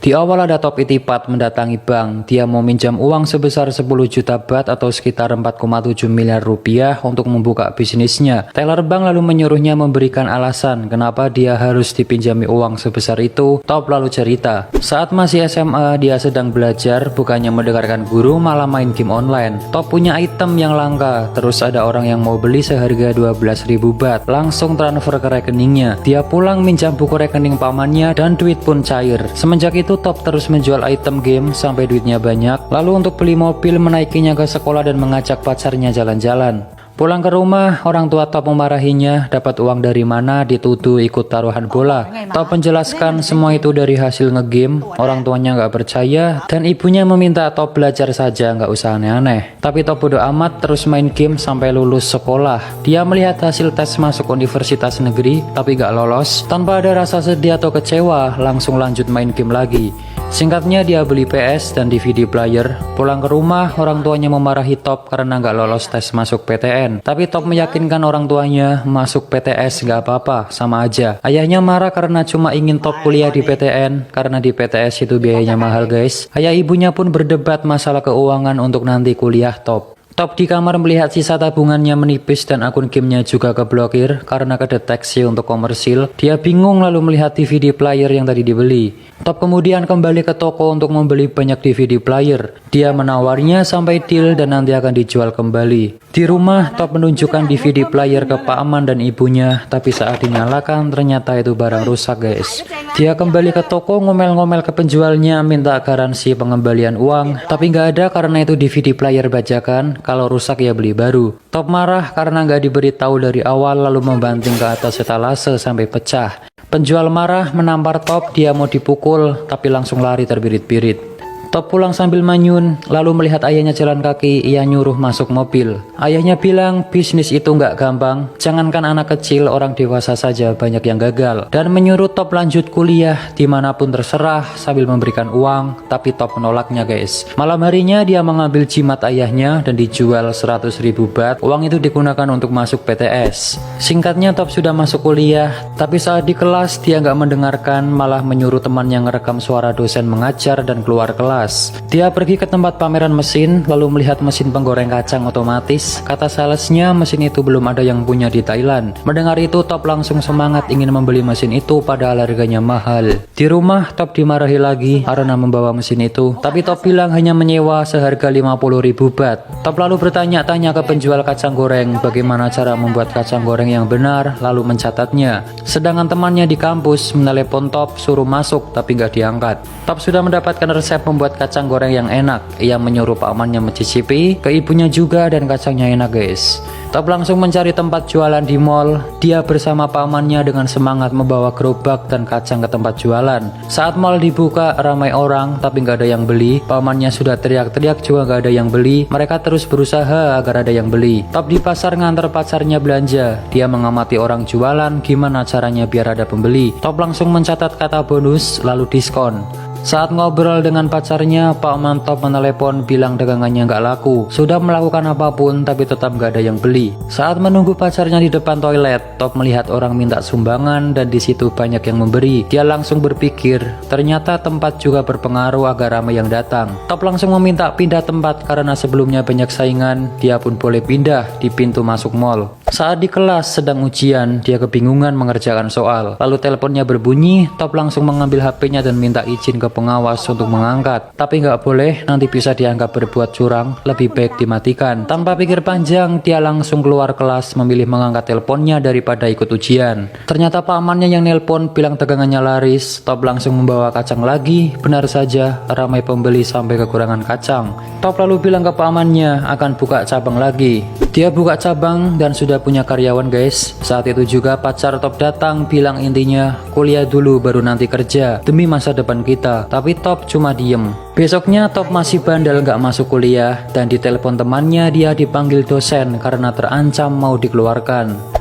Di awal ada Top Itipat mendatangi bank. Dia mau minjam uang sebesar 10 juta baht atau sekitar 4,7 miliar rupiah untuk membuka bisnisnya. Teller bank lalu menyuruhnya memberikan alasan kenapa dia harus dipinjami uang sebesar itu. Top lalu cerita, saat masih SMA dia sedang belajar, bukannya mendengarkan guru malah main game online. Top punya item yang langka, terus ada orang yang mau beli seharga 12.000 baht. Langsung transfer ke rekeningnya. Dia pulang minjam buku rekening pamannya dan duit pun cair. Semenjak itu Top terus menjual item game sampai duitnya banyak. Lalu untuk beli mobil menaikinya ke sekolah dan mengajak pacarnya jalan-jalan. Pulang ke rumah, orang tua Top memarahinya, dapat uang dari mana, dituduh ikut taruhan bola. Top menjelaskan semua itu dari hasil ngegame, orang tuanya nggak percaya, dan ibunya meminta Top belajar saja, nggak usah aneh-aneh. Tapi Top bodo amat terus main game sampai lulus sekolah. Dia melihat hasil tes masuk universitas negeri, tapi nggak lolos. Tanpa ada rasa sedih atau kecewa, langsung lanjut main game lagi. Singkatnya dia beli PS dan DVD player. Pulang ke rumah, orang tuanya memarahi Top karena nggak lolos tes masuk PTN. Tapi Top meyakinkan orang tuanya masuk PTS nggak apa-apa, sama aja. Ayahnya marah karena cuma ingin Top kuliah di PTN, karena di PTS itu biayanya mahal guys. Ayah ibunya pun berdebat masalah keuangan untuk nanti kuliah Top. Top di kamar melihat sisa tabungannya menipis dan akun gamenya juga keblokir karena kedeteksi untuk komersil. Dia bingung lalu melihat DVD player yang tadi dibeli. Top kemudian kembali ke toko untuk membeli banyak DVD player. Dia menawarnya sampai deal dan nanti akan dijual kembali. Di rumah, Top menunjukkan DVD player ke Pak Aman dan ibunya, tapi saat dinyalakan ternyata itu barang rusak guys. Dia kembali ke toko ngomel-ngomel ke penjualnya minta garansi pengembalian uang, tapi nggak ada karena itu DVD player bajakan. Kalau rusak ya beli baru. Top marah karena nggak diberitahu dari awal lalu membanting ke atas etalase sampai pecah. Penjual marah menampar Top, dia mau dipukul tapi langsung lari terbirit-birit. Top pulang sambil manyun, lalu melihat ayahnya jalan kaki, ia nyuruh masuk mobil. Ayahnya bilang bisnis itu nggak gampang, jangankan anak kecil, orang dewasa saja banyak yang gagal. Dan menyuruh Top lanjut kuliah dimanapun terserah sambil memberikan uang, tapi Top menolaknya guys. Malam harinya dia mengambil jimat ayahnya dan dijual 100.000 baht. Uang itu digunakan untuk masuk PTS. Singkatnya Top sudah masuk kuliah, tapi saat di kelas dia nggak mendengarkan, malah menyuruh temannya ngerekam suara dosen mengajar dan keluar kelas. Dia pergi ke tempat pameran mesin, lalu melihat mesin penggoreng kacang otomatis. Kata salesnya mesin itu belum ada yang punya di Thailand. Mendengar itu Top langsung semangat ingin membeli mesin itu padahal harganya mahal. Di rumah Top dimarahi lagi karena membawa mesin itu, tapi Top bilang hanya menyewa seharga 50.000 baht. Top lalu bertanya-tanya ke penjual kacang goreng bagaimana cara membuat kacang goreng yang benar, lalu mencatatnya. Sedangkan temannya di kampus menelepon Top suruh masuk tapi nggak diangkat. Top sudah mendapatkan resep membuat kacang goreng yang enak. Ia menyuruh pamannya mencicipi, ke ibunya juga, dan kacangnya enak guys. Top langsung mencari tempat jualan di mall. Dia bersama pamannya dengan semangat membawa gerobak dan kacang ke tempat jualan. Saat mall dibuka ramai orang tapi nggak ada yang beli. Pamannya sudah teriak-teriak juga nggak ada yang beli. Mereka terus berusaha agar ada yang beli. Top di pasar ngantar pacarnya belanja. Dia mengamati orang jualan gimana caranya biar ada pembeli. Top langsung mencatat kata bonus lalu diskon. Saat ngobrol dengan pacarnya, Pak Man Top menelepon bilang dagangannya nggak laku. Sudah melakukan apapun tapi tetap nggak ada yang beli. Saat menunggu pacarnya di depan toilet, Top melihat orang minta sumbangan dan di situ banyak yang memberi. Dia langsung berpikir, ternyata tempat juga berpengaruh agar ramai yang datang. Top langsung meminta pindah tempat karena sebelumnya banyak saingan. Dia pun boleh pindah di pintu masuk mall. Saat di kelas sedang ujian, dia kebingungan mengerjakan soal. Lalu teleponnya berbunyi, Top langsung mengambil HP-nya dan minta izin ke pengawas untuk mengangkat. Tapi nggak boleh, nanti bisa dianggap berbuat curang, lebih baik dimatikan. Tanpa pikir panjang, dia langsung keluar kelas memilih mengangkat teleponnya daripada ikut ujian. Ternyata pamannya yang nelpon bilang dagangannya laris. Top langsung membawa kacang lagi. Benar saja, ramai pembeli sampai kekurangan kacang. Top lalu bilang ke pamannya akan buka cabang lagi. Dia buka cabang dan sudah punya karyawan guys. Saat itu juga pacar Top datang bilang intinya kuliah dulu baru nanti kerja demi masa depan kita. Tapi Top cuma diem. Besoknya Top masih bandel nggak masuk kuliah dan ditelepon temannya dia dipanggil dosen karena terancam mau dikeluarkan.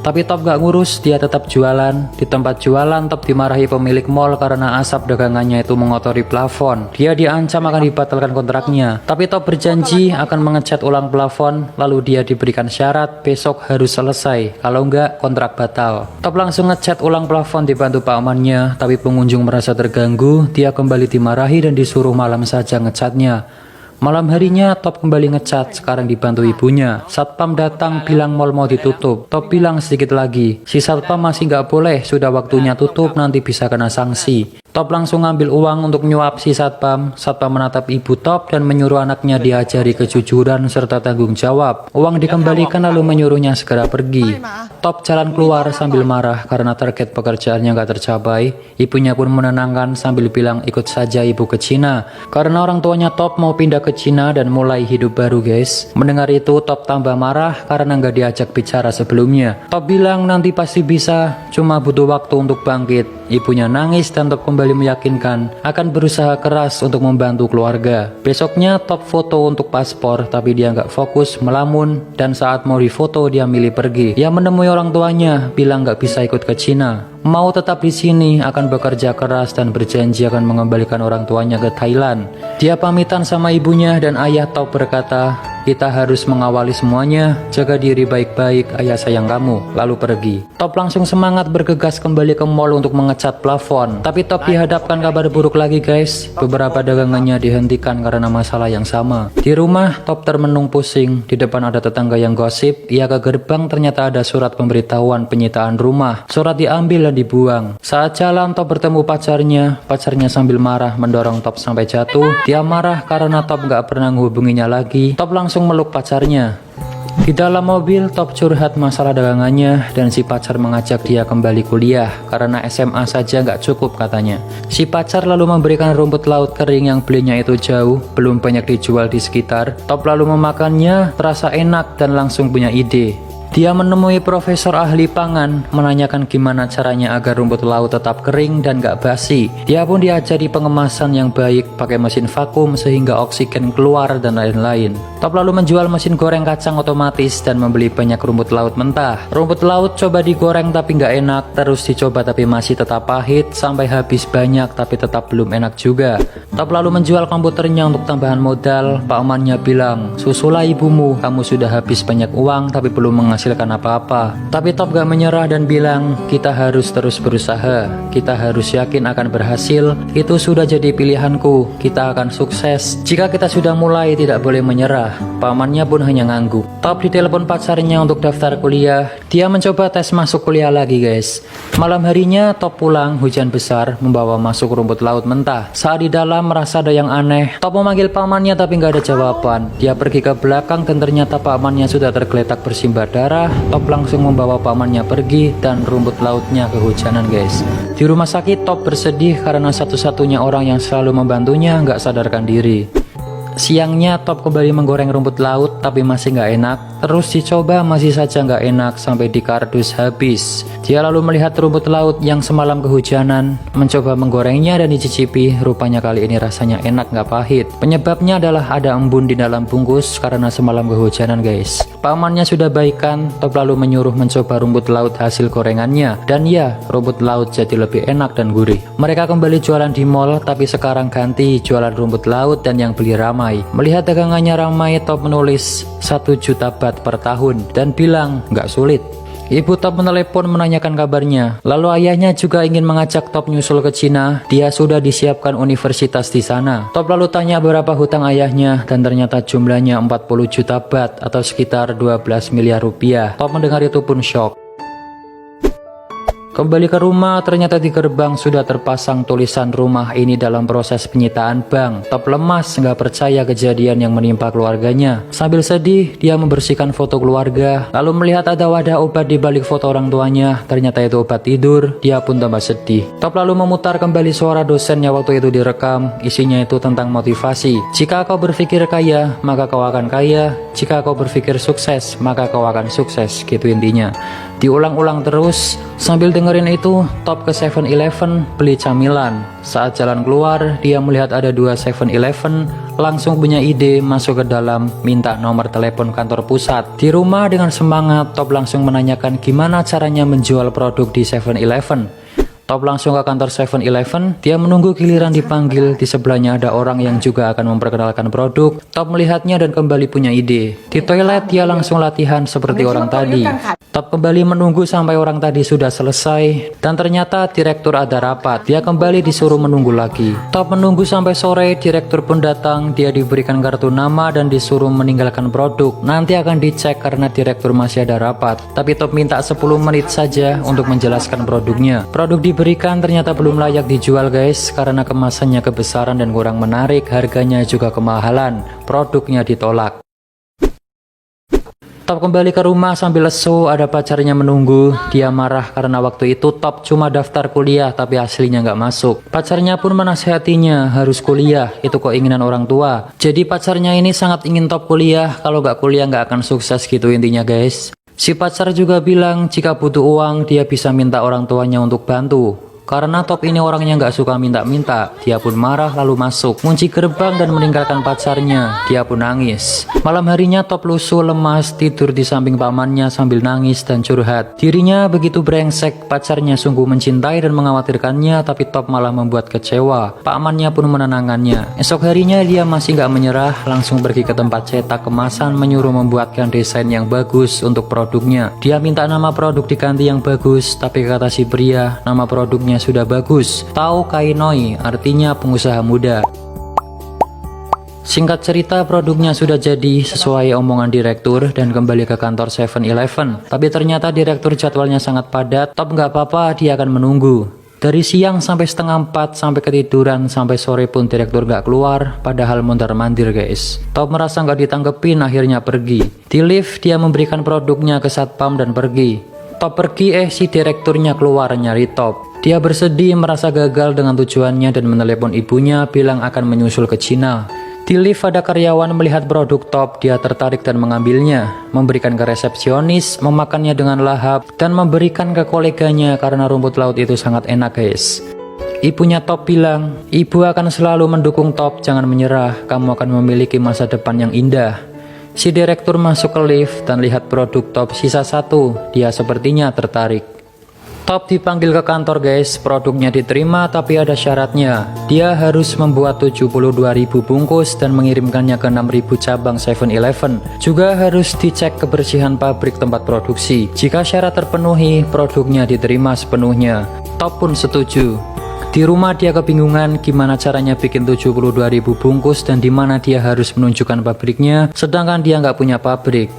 Tapi Top gak ngurus, dia tetap jualan. Di tempat jualan, Top dimarahi pemilik mall karena asap dagangannya itu mengotori plafon. Dia diancam akan dibatalkan kontraknya. Tapi Top berjanji akan mengecat ulang plafon, lalu dia diberikan syarat besok harus selesai. Kalau enggak, kontrak batal. Top langsung ngecat ulang plafon dibantu pamannya, tapi pengunjung merasa terganggu. Dia kembali dimarahi dan disuruh malam saja ngecatnya. Malam harinya Top kembali ngecat, sekarang dibantu ibunya. Satpam datang bilang mall mau ditutup. Top bilang sedikit lagi, si satpam masih nggak boleh, sudah waktunya tutup, nanti bisa kena sanksi. Top langsung ngambil uang untuk nyuap si satpam. Satpam menatap ibu Top dan menyuruh anaknya diajari kejujuran serta tanggung jawab. Uang dikembalikan lalu menyuruhnya segera pergi. Top jalan keluar sambil marah karena target pekerjaannya nggak tercapai. Ibunya pun menenangkan sambil bilang ikut saja ibu ke Cina. Karena orang tuanya Top mau pindah ke Cina dan mulai hidup baru guys. Mendengar itu Top tambah marah karena nggak diajak bicara sebelumnya. Top bilang nanti pasti bisa, cuma butuh waktu untuk bangkit. Ibunya nangis dan Top kembali meyakinkan akan berusaha keras untuk membantu keluarga. Besoknya Top foto untuk paspor, tapi dia nggak fokus, melamun, dan saat mau difoto dia milih pergi. Dia menemui orang tuanya, bilang nggak bisa ikut ke Cina. Mau tetap di sini, akan bekerja keras dan berjanji akan mengembalikan orang tuanya ke Thailand. Dia pamitan sama ibunya dan ayah Top berkata, kita harus mengawali semuanya, jaga diri baik-baik, ayah sayang kamu, lalu pergi. Top langsung semangat bergegas kembali ke mall untuk mengecat plafon. Tapi Top dihadapkan kabar buruk lagi guys, beberapa dagangannya dihentikan karena masalah yang sama. Di rumah, Top termenung pusing, di depan ada tetangga yang gosip, ia ke gerbang ternyata ada surat pemberitahuan penyitaan rumah. Surat diambil dan dibuang. Saat jalan Top bertemu pacarnya sambil marah mendorong Top sampai jatuh. Dia marah karena Top gak pernah menghubunginya lagi. Top langsung meluk pacarnya. Di dalam mobil Top curhat masalah dagangannya dan si pacar mengajak dia kembali kuliah karena SMA saja nggak cukup katanya. Si pacar lalu memberikan rumput laut kering yang belinya itu jauh, belum banyak dijual di sekitar. Top lalu memakannya, terasa enak dan langsung punya ide. Dia menemui profesor ahli pangan, menanyakan gimana caranya agar rumput laut tetap kering dan gak basi. Dia pun diajari pengemasan yang baik, pakai mesin vakum sehingga oksigen keluar dan lain-lain. Top lalu menjual mesin goreng kacang otomatis dan membeli banyak rumput laut mentah. Rumput laut coba digoreng tapi gak enak, terus dicoba tapi masih tetap pahit, sampai habis banyak tapi tetap belum enak juga. Top lalu menjual komputernya untuk tambahan modal. Pamannya bilang, susulah ibumu, kamu sudah habis banyak uang tapi belum menghasilkan apa-apa. Tapi Top gak menyerah dan bilang, kita harus terus berusaha, kita harus yakin akan berhasil, itu sudah jadi pilihanku, kita akan sukses. Jika kita sudah mulai tidak boleh menyerah. Pamannya pun hanya ngangguk. Top ditelepon pacarnya untuk daftar kuliah. Dia mencoba tes masuk kuliah lagi guys. Malam harinya Top pulang, hujan besar, membawa masuk rumput laut mentah. Saat di dalam merasa ada yang aneh. Top memanggil pamannya tapi gak ada jawaban. Dia pergi ke belakang dan ternyata pamannya sudah tergeletak bersimbah darah. Top langsung membawa pamannya pergi dan rumput lautnya kehujanan guys. Di rumah sakit Top bersedih karena satu-satunya orang yang selalu membantunya nggak sadarkan diri. Siangnya Top kembali menggoreng rumput laut tapi masih nggak enak. Terus dicoba masih saja nggak enak sampai di kardus habis. Dia lalu melihat rumput laut yang semalam kehujanan, mencoba menggorengnya dan dicicipi. Rupanya kali ini rasanya enak nggak pahit. Penyebabnya adalah ada embun di dalam bungkus karena semalam kehujanan guys. Pamannya sudah baikan. Top lalu menyuruh mencoba rumput laut hasil gorengannya. Dan ya, rumput laut jadi lebih enak dan gurih. Mereka kembali jualan di mall tapi sekarang ganti jualan rumput laut dan yang beli ramai. Melihat dagangannya ramai, Top menulis 1 juta baht per tahun dan bilang nggak sulit. Ibu Top menelepon menanyakan kabarnya. Lalu ayahnya juga ingin mengajak Top nyusul ke Cina. Dia sudah disiapkan universitas di sana. Top lalu tanya berapa hutang ayahnya dan ternyata jumlahnya 40 juta baht atau sekitar 12 miliar rupiah. Top mendengar itu pun shock. Kembali ke rumah, ternyata di gerbang sudah terpasang tulisan rumah ini dalam proses penyitaan bank. Top lemas, nggak percaya kejadian yang menimpa keluarganya. Sambil sedih, dia membersihkan foto keluarga, lalu melihat ada wadah obat di balik foto orang tuanya. Ternyata itu obat tidur, dia pun tambah sedih. Top lalu memutar kembali suara dosennya waktu itu direkam, isinya itu tentang motivasi. Jika kau berpikir kaya, maka kau akan kaya. Jika kau berpikir sukses, maka kau akan sukses, gitu intinya. Diulang-ulang terus. Sambil dengerin itu, Top ke 7-Eleven beli camilan. Saat jalan keluar, dia melihat ada 2 7-Eleven, langsung punya ide masuk ke dalam, minta nomor telepon kantor pusat. Di rumah dengan semangat, Top langsung menanyakan gimana caranya menjual produk di 7-Eleven. Top langsung ke kantor 7-Eleven, dia menunggu giliran dipanggil. Di sebelahnya ada orang yang juga akan memperkenalkan produk. Top melihatnya dan kembali punya ide. Di toilet dia langsung latihan seperti orang tadi. Top kembali menunggu sampai orang tadi sudah selesai, dan ternyata direktur ada rapat. Dia kembali disuruh menunggu lagi. Top menunggu sampai sore, direktur pun datang. Dia diberikan kartu nama dan disuruh meninggalkan produk. Nanti akan dicek karena direktur masih ada rapat. Tapi Top minta 10 menit saja untuk menjelaskan produknya. Produk diberikan ternyata belum layak dijual guys, karena kemasannya kebesaran dan kurang menarik, harganya juga kemahalan. Produknya ditolak. Top kembali ke rumah sambil lesu, ada pacarnya menunggu. Dia marah karena waktu itu Top cuma daftar kuliah tapi aslinya nggak masuk. Pacarnya pun menasihatinya harus kuliah, itu keinginan orang tua. Jadi pacarnya ini sangat ingin Top kuliah, kalau nggak kuliah nggak akan sukses gitu intinya guys. Si pacar juga bilang jika butuh uang dia bisa minta orang tuanya untuk bantu. Karena Top ini orangnya nggak suka minta-minta, dia pun marah lalu masuk, kunci gerbang dan meninggalkan pacarnya. Dia pun nangis. Malam harinya Top lusuh lemas, tidur di samping pamannya sambil nangis dan curhat. Dirinya begitu brengsek, pacarnya sungguh mencintai dan mengkhawatirkannya, tapi Top malah membuat kecewa. Pamannya pun menenangkannya. Esok harinya dia masih nggak menyerah, langsung pergi ke tempat cetak kemasan, menyuruh membuatkan desain yang bagus untuk produknya. Dia minta nama produk diganti yang bagus, tapi kata si pria, nama produknya sudah bagus, Tao Kai Noi, artinya pengusaha muda. Singkat cerita, produknya sudah jadi sesuai omongan direktur dan kembali ke kantor 7-Eleven. Tapi ternyata direktur jadwalnya sangat padat. Top nggak apa-apa, dia akan menunggu. Dari siang sampai setengah 4, sampai ketiduran, sampai sore pun direktur nggak keluar, padahal mondar-mandir guys. Top merasa nggak ditanggepin, akhirnya pergi. Di lift, dia memberikan produknya ke satpam dan pergi. Top pergi, si direkturnya keluar nyari Top. Dia bersedih merasa gagal dengan tujuannya dan menelepon ibunya bilang akan menyusul ke Cina. Di lift ada karyawan melihat produk Top, dia tertarik dan mengambilnya, memberikan ke resepsionis, memakannya dengan lahap, dan memberikan ke koleganya karena rumput laut itu sangat enak guys. Ibunya Top bilang, ibu akan selalu mendukung Top, jangan menyerah, kamu akan memiliki masa depan yang indah. Si direktur masuk ke lift dan lihat produk Top sisa 1, dia sepertinya tertarik. Top dipanggil ke kantor guys, produknya diterima tapi ada syaratnya. Dia harus membuat 72.000 bungkus dan mengirimkannya ke 6.000 cabang 7-Eleven. Juga harus dicek kebersihan pabrik tempat produksi. Jika syarat terpenuhi, produknya diterima sepenuhnya. Top pun setuju. Di rumah dia kebingungan gimana caranya bikin 72.000 bungkus dan di mana dia harus menunjukkan pabriknya, sedangkan dia nggak punya pabrik.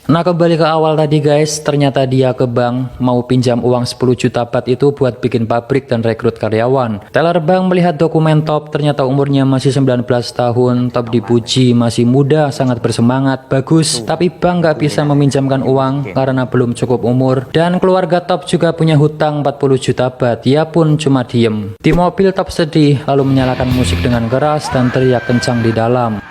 Nah kembali ke awal tadi guys, ternyata dia ke bank mau pinjam uang 10 juta baht itu buat bikin pabrik dan rekrut karyawan. Teller bank melihat dokumen Top, ternyata umurnya masih 19 tahun. Top dipuji masih muda, sangat bersemangat, bagus. Tapi bank nggak bisa meminjamkan uang karena belum cukup umur. Dan keluarga Top juga punya hutang 40 juta baht, dia pun cuma diem. Di mobil Top sedih, lalu menyalakan musik dengan keras dan teriak kencang di dalam.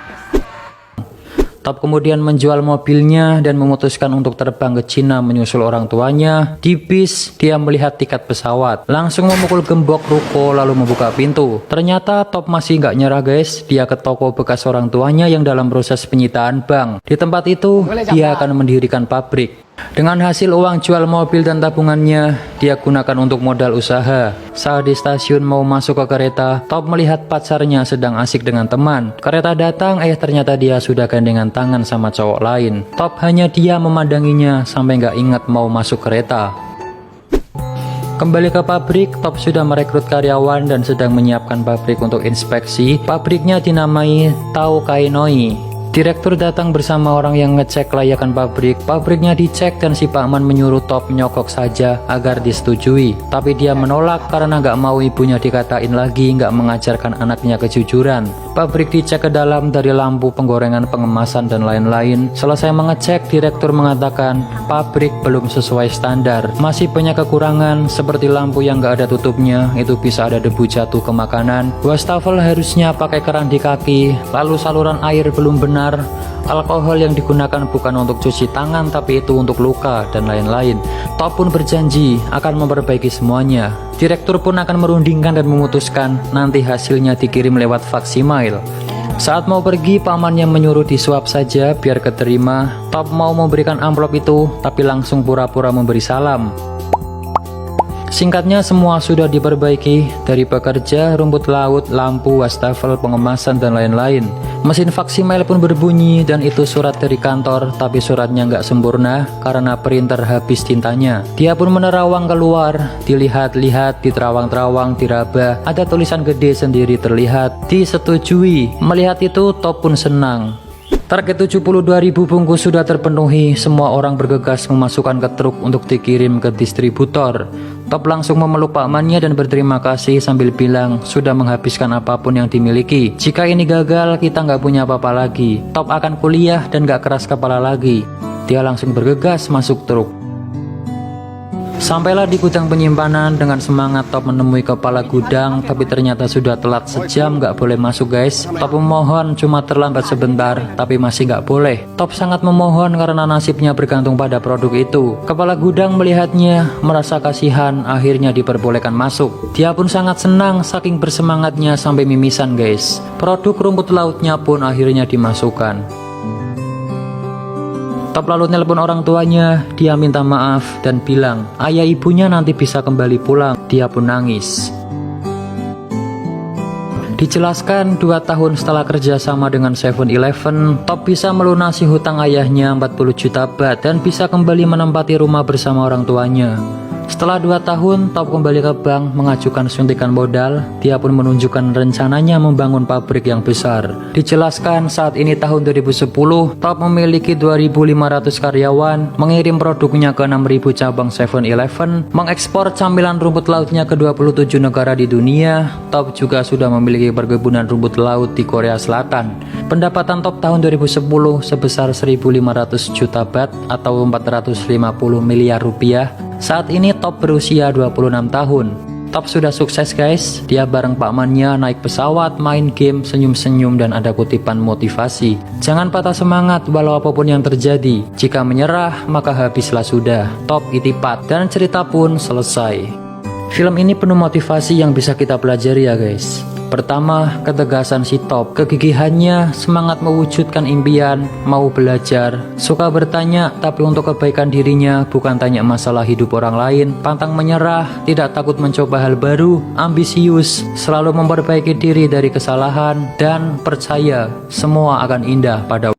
Top kemudian menjual mobilnya dan memutuskan untuk terbang ke Cina menyusul orang tuanya. Di bis, dia melihat tiket pesawat, langsung memukul gembok ruko lalu membuka pintu. Ternyata Top masih nggak nyerah guys, dia ke toko bekas orang tuanya yang dalam proses penyitaan bank. Di tempat itu, dia akan mendirikan pabrik. Dengan hasil uang jual mobil dan tabungannya, dia gunakan untuk modal usaha. Saat di stasiun mau masuk ke kereta, Top melihat pacarnya sedang asik dengan teman. Kereta datang, ternyata dia sudah gandengan tangan sama cowok lain. Top hanya dia memandanginya sampai nggak ingat mau masuk kereta. Kembali ke pabrik, Top sudah merekrut karyawan dan sedang menyiapkan pabrik untuk inspeksi. Pabriknya dinamai Tao Kai Noi. Direktur datang bersama orang yang ngecek kelayakan pabrik. Pabriknya dicek dan si Pak Man menyuruh Top nyokok saja agar disetujui. Tapi dia menolak karena nggak mau ibunya dikatain lagi nggak mengajarkan anaknya kejujuran. Pabrik dicek ke dalam dari lampu, penggorengan, pengemasan, dan lain-lain. Selesai mengecek, direktur mengatakan pabrik belum sesuai standar. Masih banyak kekurangan seperti lampu yang nggak ada tutupnya, itu bisa ada debu jatuh ke makanan. Wastafel harusnya pakai keran di kaki, lalu saluran air belum benar. benar, alkohol yang digunakan bukan untuk cuci tangan tapi itu untuk luka dan lain-lain. Top pun berjanji akan memperbaiki semuanya. Direktur pun akan merundingkan dan memutuskan nanti hasilnya dikirim lewat fax email. Saat mau pergi, pamannya menyuruh disuap saja biar keterima. Top mau memberikan amplop itu tapi langsung pura-pura memberi salam. Singkatnya semua sudah diperbaiki, dari pekerja, rumput laut, lampu, wastafel, pengemasan, dan lain-lain. Mesin fax email pun berbunyi dan itu surat dari kantor, tapi suratnya nggak sempurna karena printer habis tintanya. Dia pun menerawang keluar, dilihat-lihat, diterawang-terawang, diraba, ada tulisan gede sendiri terlihat, disetujui. Melihat itu Top pun senang. Target 72.000 bungkus sudah terpenuhi, semua orang bergegas memasukkan ke truk untuk dikirim ke distributor. Top langsung memeluk pakmannya dan berterima kasih sambil bilang sudah menghabiskan apapun yang dimiliki. Jika ini gagal, kita nggak punya apa-apa lagi. Top akan kuliah dan nggak keras kepala lagi. Dia langsung bergegas masuk truk. Sampailah di gudang penyimpanan. Dengan semangat Top menemui kepala gudang, tapi ternyata sudah telat sejam, nggak boleh masuk guys. Top memohon cuma terlambat sebentar, tapi masih nggak boleh. Top sangat memohon karena nasibnya bergantung pada produk itu. Kepala gudang melihatnya, merasa kasihan, akhirnya diperbolehkan masuk. Dia pun sangat senang, saking bersemangatnya sampai mimisan guys. Produk rumput lautnya pun akhirnya dimasukkan. Top lalu nelpon orang tuanya, dia minta maaf dan bilang ayah ibunya nanti bisa kembali pulang. Dia pun nangis. Dijelaskan 2 tahun setelah kerjasama dengan 7-Eleven, Top bisa melunasi hutang ayahnya 40 juta baht dan bisa kembali menempati rumah bersama orang tuanya. Setelah 2 tahun, Top kembali ke bank mengajukan suntikan modal. Dia pun menunjukkan rencananya membangun pabrik yang besar. Dijelaskan saat ini tahun 2010, Top memiliki 2.500 karyawan, mengirim produknya ke 6.000 cabang 7-Eleven, mengekspor camilan rumput lautnya ke 27 negara di dunia. Top juga sudah memiliki perkebunan rumput laut di Korea Selatan. Pendapatan Top tahun 2010 sebesar 1.500 juta baht atau 450 miliar rupiah. Saat ini Top berusia 26 tahun. Top sudah sukses guys. Dia bareng pakmannya naik pesawat, main game, senyum-senyum dan ada kutipan motivasi. Jangan patah semangat walau apapun yang terjadi. Jika menyerah maka habislah sudah. Top itipat dan cerita pun selesai. Film ini penuh motivasi yang bisa kita pelajari ya guys. Pertama, ketegasan si Top, kegigihannya, semangat mewujudkan impian, mau belajar, suka bertanya tapi untuk kebaikan dirinya, bukan tanya masalah hidup orang lain, pantang menyerah, tidak takut mencoba hal baru, ambisius, selalu memperbaiki diri dari kesalahan, dan percaya semua akan indah pada